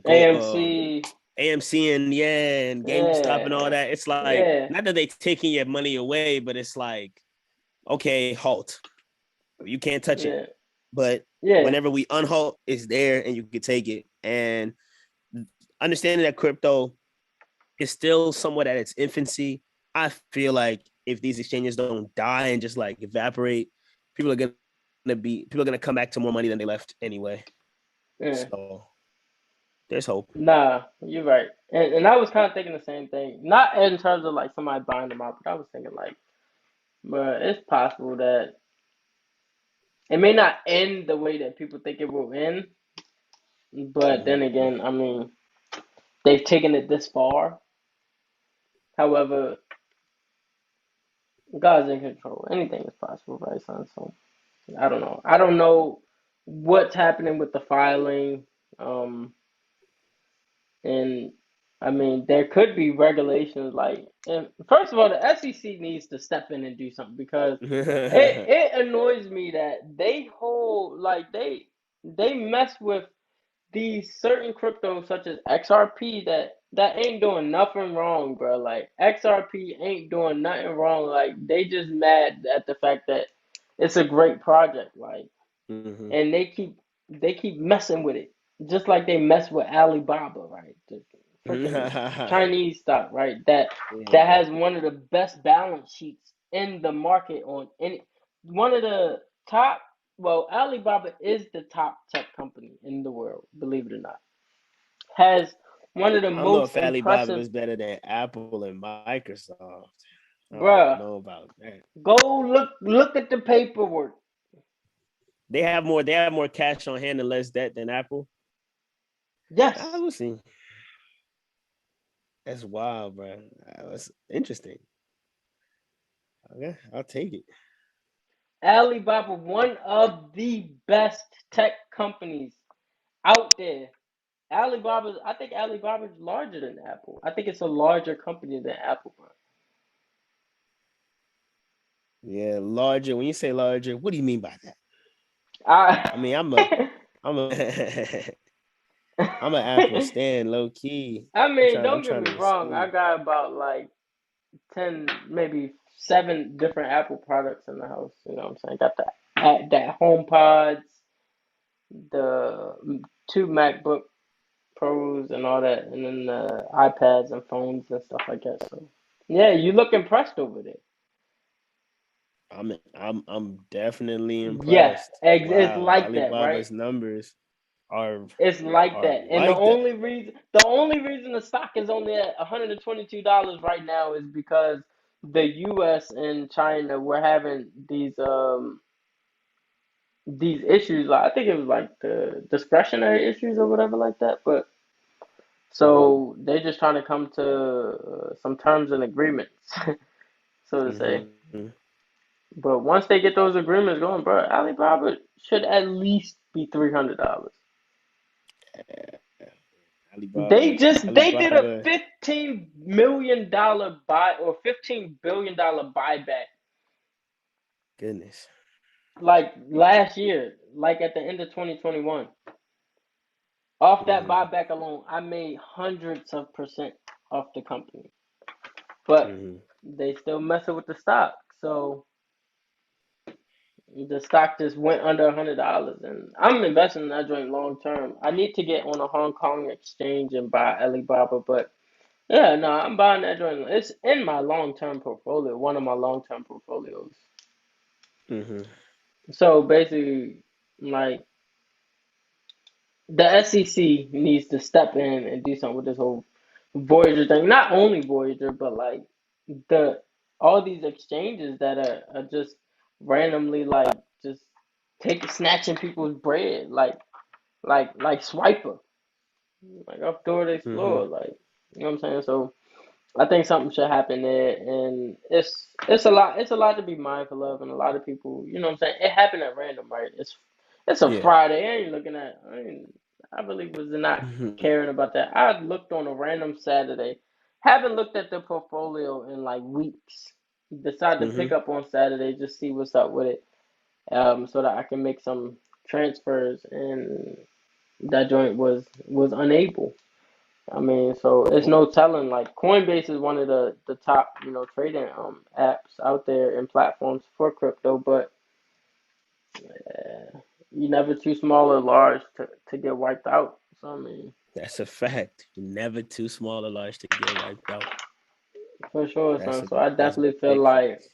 AMC, AMC and yeah and GameStop and all yeah, that. It's like yeah, not that they taking your money away, but it's like okay, halt. You can't touch it. yeah, But yeah, whenever we unhalt, it's there and you can take it. And understanding that crypto is still somewhat at its infancy, I feel like if these exchanges don't die and just like evaporate, people are gonna come back to more money than they left anyway. yeah. So there's hope. Nah, you're right. And I was kind of thinking the same thing. Not in terms of like somebody buying them out, but I was thinking like, but it's possible that it may not end the way that people think it will end. But then Mm-hmm. again, I mean, they've taken it this far. However, God's in control. Anything is possible, right, son? So I don't know. I don't know what's happening with the filing. Um, and I mean, there could be regulations like, and first of all, the SEC needs to step in and do something because it annoys me that they hold like they mess with these certain cryptos such as XRP that ain't doing nothing wrong, bro. Like XRP ain't doing nothing wrong. Like they just mad at the fact that it's a great project. Like, Mm-hmm. and they keep messing with it, just like they mess with Alibaba, right? The freaking Chinese stock, right? That Yeah. has one of the best balance sheets in the market on any one of the top. Well, Alibaba is the top tech company in the world, believe it or not. Has one of the I don't know most if Alibaba impressive, is better than Apple and Microsoft. I don't bruh. know about that. Go look at the paperwork. They have more cash on hand and less debt than Apple. I Yes, will see. That's wild, bro. That's interesting. Okay, I'll take it. Alibaba, one of the best tech companies out there. I think Alibaba is larger than Apple. I think it's a larger company than Apple, bro. Yeah, larger. When you say larger, what do you mean by that? I mean, I, I'm a, I'm an Apple stan, low key. I mean, I'm don't get trying me to wrong. I see. got about like 10, maybe seven different Apple products in the house. You know what I'm saying? Got that Home Pods, the two MacBook Pros and all that, and then the iPads and phones and stuff like that. So yeah, you look impressed over there. I'm definitely Yeah, impressed. it's Wow, like that, right? Alibaba's numbers are It's like are that. And the like that. only reason the only reason the stock is only at $122 right now is because the US and China were having these these issues. Like, I think it was like the discretionary issues or whatever like that. But Mm-hmm. so they're just trying to come to some terms and agreements, so to say. Mm-hmm. But once they get those agreements going, bro, Alibaba should at least be $300. Alibaba, They did a Alibaba, $15 million buy or $15 billion buyback goodness. like last year, like at the end of 2021. Off that Mm-hmm. buyback alone, I made hundreds of percent off the company. But Mm-hmm. they still messing with the stock. So the stock just went under $100, and I'm investing in that joint long term. I need to get on a Hong Kong exchange and buy Alibaba, but yeah, no, I'm buying that joint. It's in my long term portfolio, one of my long term portfolios. Mm-hmm. So basically, like the SEC needs to step in and do something with this whole Voyager thing. Not only Voyager, but like the all these exchanges that are just randomly like just take snatching people's bread, like Swiper, like up Door to Mm-hmm. Explorer, like you know what I'm saying. So I think something should happen there, and it's a lot to be mindful of, and a lot of people, you know what I'm saying. It happened at random, right? It's a Yeah. Friday. I ain't looking at. I really was not Mm-hmm. caring about that. I looked on a random Saturday. Haven't looked at the portfolio in like weeks. Decided to Mm-hmm. pick up on Saturday, just see what's up with it, so that I can make some transfers, and that joint was unable. I mean, so it's Oh. no telling. Like Coinbase is one of the top, trading apps out there and platforms for crypto, but you never too small or large to get wiped out. So I mean, That's a fact. You're never too small or large to get wiped out. for sure, That's son. a So I that's definitely feel big like facts.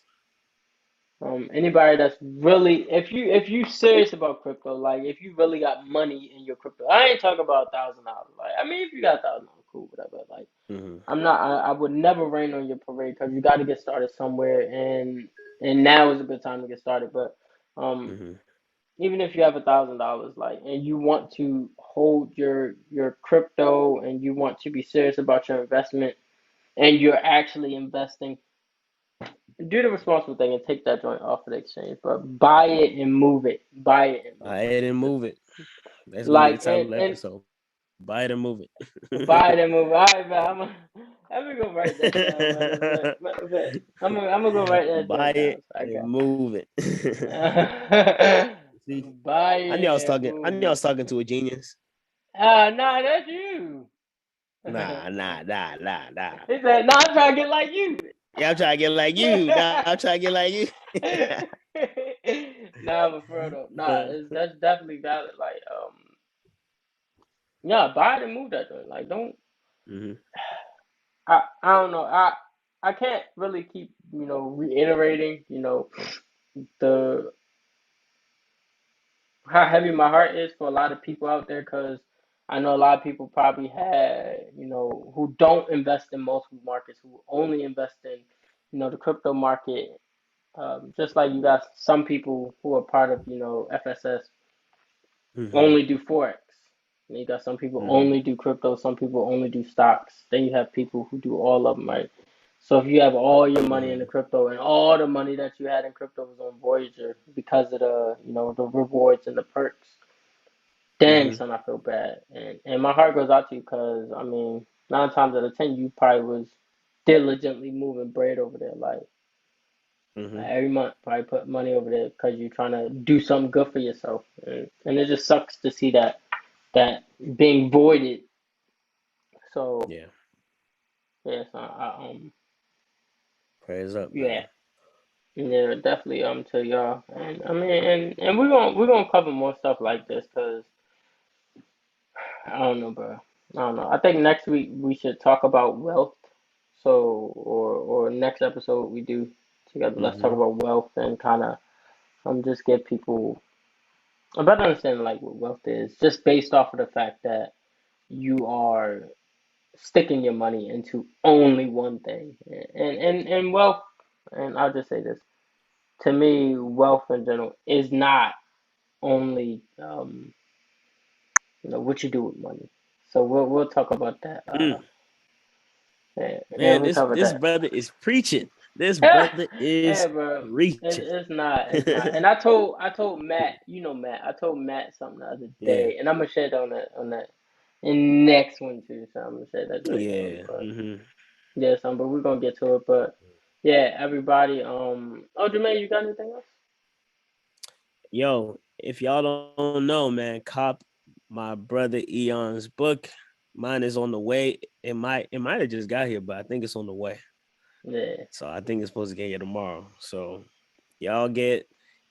anybody that's really, if you serious about crypto, like if you really got money in your crypto, I ain't talking about $1,000. Like I mean, if you got $1,000, cool, whatever. Like Mm-hmm. I'm not. I would never rain on your parade because you got to get started somewhere, and now is a good time to get started. But um, Mm-hmm. even if you have $1,000, like, and you want to hold your crypto, and you want to be serious about your investment, and you're actually investing, do the responsible thing and take that joint off of the exchange. But buy it and move it. Buy it and move Buy it and it. move it. That's gonna be the Like title of the and episode. Buy it and move buy it. it and move it. All right, man. I'm gonna go write that down. Matter of fact, I'm gonna go write that Buy joint down. it So I and got move it. See, buy I knew I it was and talking. I move knew I it. was talking to a genius. Nah, that's you. Nah, nah, nah, nah, nah. He said, "Nah, I'm trying to get like you." Yeah, I'm trying to get like you. Nah, I'm trying to get like you. Nah, but for real though, nah, that's definitely valid. Like, yeah, buy it and move that joint. Like, don't. Mm-hmm. I don't know. I can't really keep reiterating the how heavy my heart is for a lot of people out there, because I know a lot of people probably had who don't invest in multiple markets, who only invest in the crypto market. Just like you got some people who are part of FSS Mm-hmm. only do forex. And you got some people Mm-hmm. only do crypto, some people only do stocks. Then you have people who do all of them, right? So if you have all your money in the Mm-hmm. crypto, and all the money that you had in crypto was on Voyager because of the rewards and the perks, dang, Mm-hmm. son, I feel bad, and my heart goes out to you, because I mean, 9 times out of 10, you probably was diligently moving bread over there, like Mm-hmm. every month, probably put money over there because you're trying to do something good for yourself, and it just sucks to see that being voided. So Yeah. yeah, so Prayers up, yeah, man. yeah, definitely to y'all, and I mean, and we're gonna cover more stuff like this, because I don't know, bro. I don't know. I think next week we should talk about wealth. So, or next episode we do together. Let's talk Mm-hmm. about wealth and kind of just give people a better understanding like what wealth is, just based off of the fact that you are sticking your money into only one thing, and wealth. And I'll just say this: to me, wealth in general is not. only what you do with money. So we'll talk about that. Mm. Yeah, Man, we'll this talk this about brother is preaching. This that. brother is Yeah, bro. preaching. It's not. And I told Matt, Matt. I told Matt something the other Yeah. day, and I'm gonna share that on that in next one too. So I'm gonna share that right now. Yeah. But Hmm. yeah, but we're gonna get to it. But yeah, everybody. Oh, Jermaine, you got anything else? Yo, if y'all don't know, man, cop my brother Eyon's book. Mine is on the way. It might have just got here, but I think it's on the way. Yeah, So I think it's supposed to get here tomorrow. So y'all get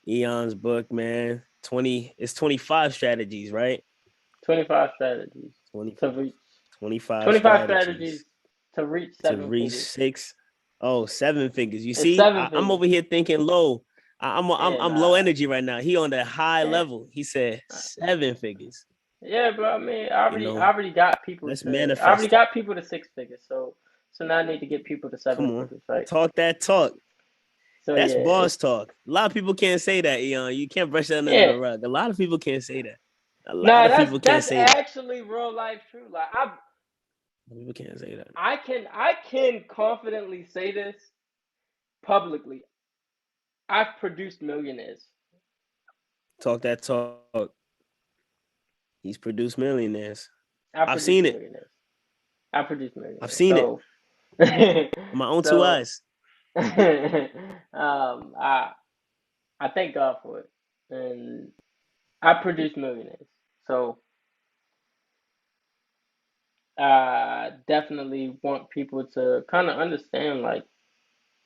Eon's book, man. It's 25 strategies, right? 25 strategies 20, to reach 25 25 strategies strategies to reach to seven reach figures. six. Oh, 7 figures. You It's see, seven I'm figures. over here thinking low. Yeah, I'm low nah. energy right now. He on the high Yeah, level. He said nah. 7 figures. Yeah, bro. I mean, You I know, already got people let's to. I already manifest it. got people to six figures. So now I need to get people to seven Come on, figures, right? talk that talk. So That's yeah, boss talk. A lot of people can't say that, Eon. You can't brush that under yeah. the rug. A lot of people can't say that. A lot Nah, of people can't that's say that. actually real life true. Like People can't say that. I can confidently say this publicly. I've produced millionaires. Talk that talk. He's produced millionaires. I I've produced seen it. millionaires. I produced I've millionaires. seen it So with my own two so eyes. I thank God for it, and I produce millionaires. So I definitely want people to kind of understand like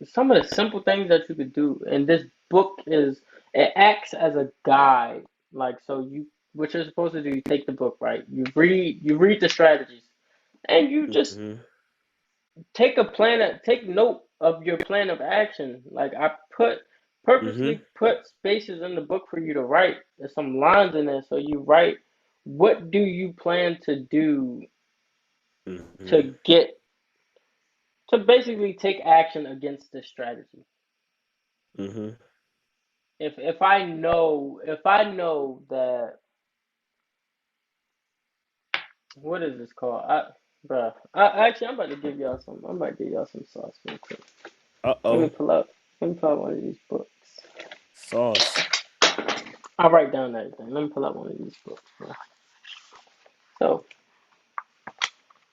some of the simple things that you could do. And this book it acts as a guide. Like so you what you're supposed to do, you take the book, right? You read the strategies and you just Mm-hmm. take note of your plan of action. Like I Mm-hmm. purposely put spaces in the book for you to write. There's some lines in there, so you write what do you plan to do Mm-hmm. to get to basically take action against this strategy. Mm-hmm. If I know that what is this called? Actually I'm about to give y'all some sauce real quick. Let me Uh-oh. pull up let me pull up one of these books. Sauce. I'll write down everything. Let me pull up one of these books. Bro. So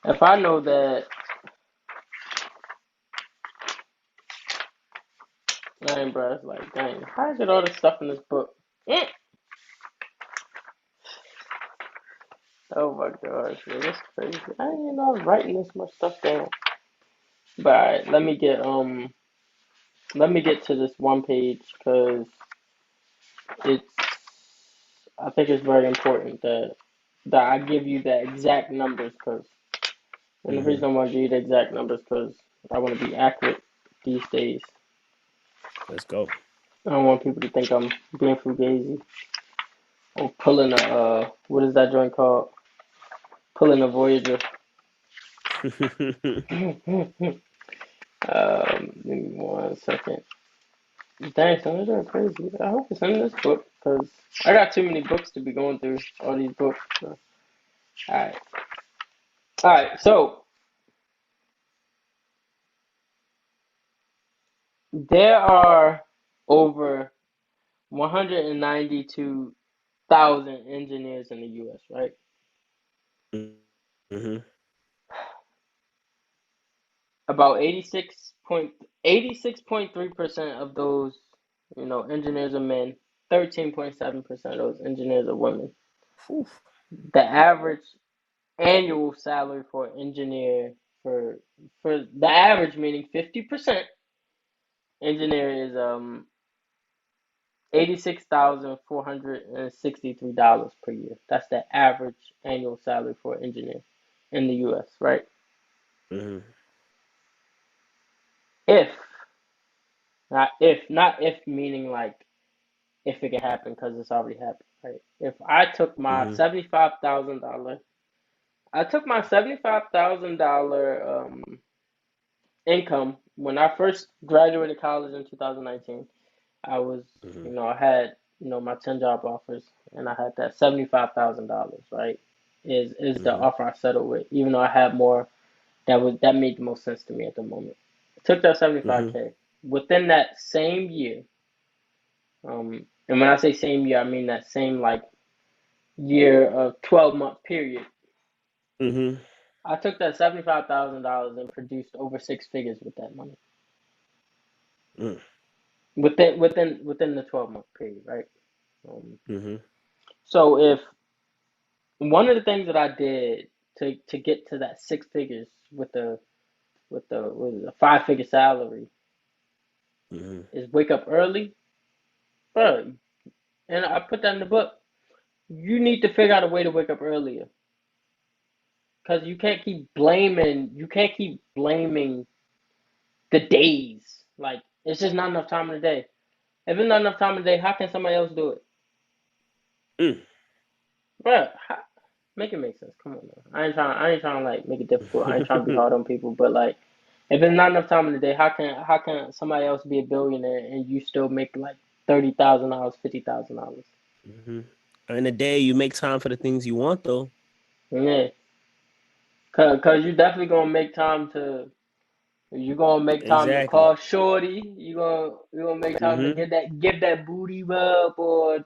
if I know that dang bro, it's like dang, how is it all this stuff in this book? Mm. Oh my gosh, man, this is crazy. I didn't even know I was writing this much stuff down. But alright, let me get to this one page because it's I think it's very important that I give you the exact numbers because and the Mm-hmm. reason I want to give you the exact numbers because I want to be accurate these days. Let's go. I don't want people to think I'm being fugazi or pulling a what is that joint called? Pulling a Voyager. Give me 1 second. Dang, son, they're crazy. I hope it's in this book because I got too many books to be going through. All these books. So. All right. So there are over 192,000 engineers in the U.S. Right? Mm-hmm. About 86.3% of those, engineers are men. 13.7% of those engineers are women. Whew. The average annual salary for an engineer for the average meaning 50% engineer is $86,463 per year. That's the average annual salary for an engineer in the US, right? Mm-hmm. If not if meaning like if it can happen because it's already happened, right? If I took my Mm-hmm. $75,000 I took my $75,000 income when I first graduated college in 2019. I was, Mm-hmm. I had my 10 job offers, and I had that $75,000, right? Is the Mm-hmm. offer I settled with, even though I had more that made the most sense to me at the moment. Took that Mm-hmm. 75K. Within that same year, and when I say same year, I mean that same like year of 12-month period. Mm-hmm. I took that $75,000 and produced over six figures with that money within the 12-month period, right? Um, Mm-hmm. so if one of the things that I did to get to that six figures with a five-figure salary Mm-hmm. is wake up early, bro. And I put that in the book. You need to figure out a way to wake up earlier, because you can't keep blaming the days. Like, it's just not enough time in the day. If it's not enough time in the day, how can somebody else do it? Mm. Bro, make it make sense. Come on, man. I ain't trying to like make it difficult. I ain't trying to be hard on people, but like, if it's not enough time in the day, how can somebody else be a billionaire and you still make like $30,000, $50,000? Mm-hmm. In a day, you make time for the things you want, though. Yeah, cause you definitely gonna make time to you gonna make time to Exactly. call shorty. You gonna make time to Mm-hmm. give that booty rub, or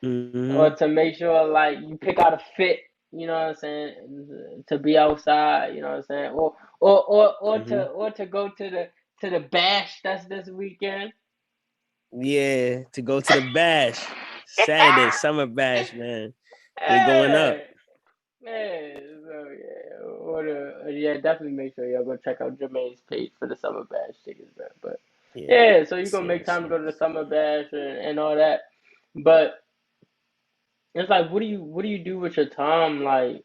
Mm-hmm. to make sure like you pick out a fit. You know what I'm saying? To be outside. You know what I'm saying? Mm-hmm. Or to go to the bash that's this weekend. Yeah, to go to the bash. Saturday, summer bash, man. They going up. Hey, man. So yeah, yeah, definitely make sure y'all go check out Jermaine's page for the summer bash tickets, man. But Yeah. yeah, so you're gonna make Yes, time to go to the yes. summer bash and all that. But it's like, what do you do with your time, like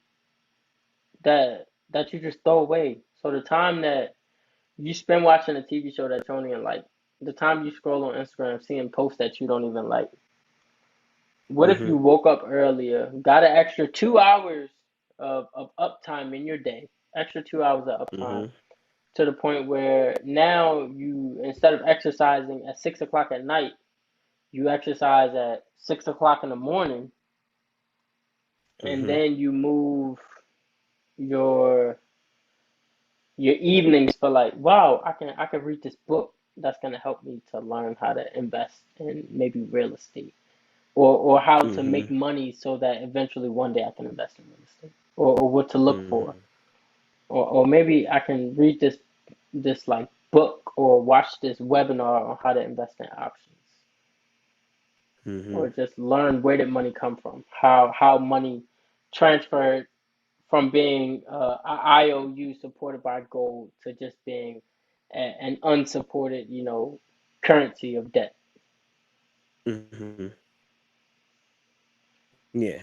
that you just throw away? So the time that you spend watching a TV show that you don't even like, the time you scroll on Instagram seeing posts that you don't even like. What if Mm-hmm. you woke up earlier, got an extra 2 hours of uptime in your day, extra 2 hours of uptime, Mm-hmm. to the point where now you, instead of exercising at 6 o'clock at night, you exercise at 6 o'clock in the morning, and Mm-hmm. then you move your your evenings for like, wow, I can read this book that's gonna help me to learn how to invest in maybe real estate, or how to make Mm-hmm. money so that eventually one day I can invest in real estate, or what to look for, Mm-hmm. or maybe I can read this like book or watch this webinar on how to invest in options, Mm-hmm. or just learn where did money come from, how money transferred from being IOU supported by gold to just being an unsupported, currency of debt. Mm-hmm. Yeah.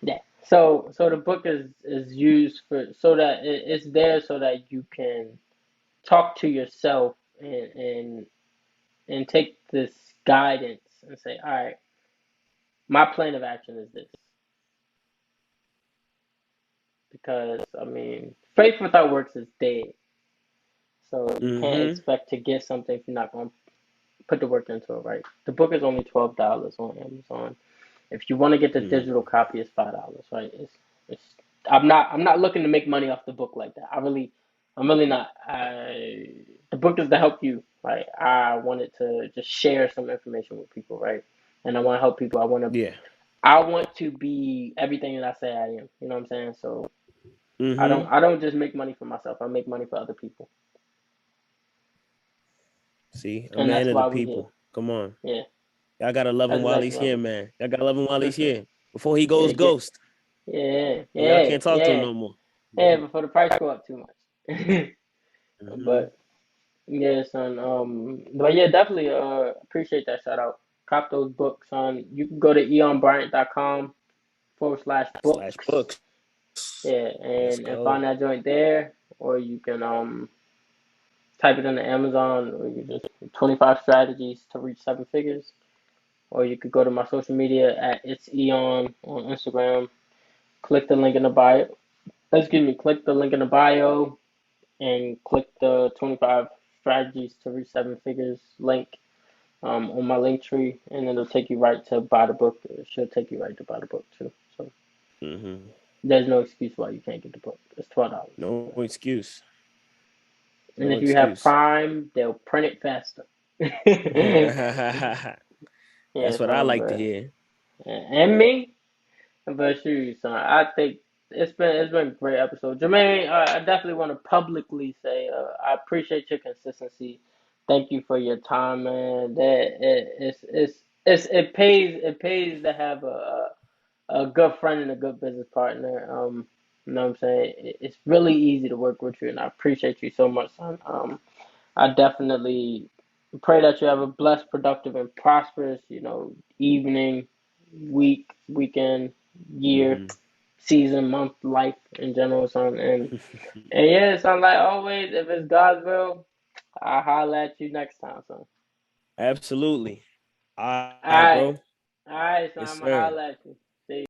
Yeah. So the book is used for, so that it's there so that you can talk to yourself and take this guidance and say, all right, my plan of action is this. Because I mean, faith without works is dead. So you can't Mm-hmm. expect to get something if you're not going to put the work into it, right? The book is only $12 on Amazon. If you want to get the Mm-hmm. digital copy, it's $5, right? It's I'm not looking to make money off the book like that. I'm really not. The book is to help you, right? I wanted to just share some information with people, right? And I want to help people. Yeah. I want to be everything that I say I am. You know what I'm saying? So I don't Mm-hmm. I don't just make money for myself. I make money for other people, See, a and man that's of the why we here. people. Come on. Yeah, Y'all gotta love that's him while exactly he's why here, we man. Y'all gotta love him while he's here. here. Before he Yeah, goes ghost. yeah, And y'all yeah, can't talk to him yeah, no more. yeah. Before the price go up too much. Mm-hmm. But yeah, son. But yeah, definitely. Appreciate that shout out. Cop those books, son. You can go to eonbryant.com/books. Slash books. Yeah, Let's and go. find that joint there, or you can type it into Amazon, or you just 25 strategies to reach seven figures, or you could go to my social media at it's Eyon on Instagram. Click the link in the bio. Excuse me. Click the link in the bio and click the 25 Strategies to Reach Seven Figures link on my link tree, and it'll take you right to buy the book. It should take you right to buy the book too. So Mm-hmm. there's no excuse why you can't get the book. It's $12. No excuse. And No if you have excuse. Prime, they'll print it faster. Yeah, That's what I so like to but hear. and me, but you, son, I think it's been a great episode. Jermaine, I definitely want to publicly say I appreciate your consistency. Thank you for your time, man. It pays to have a good friend and a good business partner. You know what I'm saying? It's really easy to work with you, and I appreciate you so much, son. I definitely pray that you have a blessed, productive, and prosperous, evening, week, weekend, year, Mm-hmm. season, month, life in general, son. And yeah, son, like always, if it's God's will, I'll holler at you next time, son. Absolutely. All All right, right, bro. all right, son, Yes, I'm gonna sir. holler at you.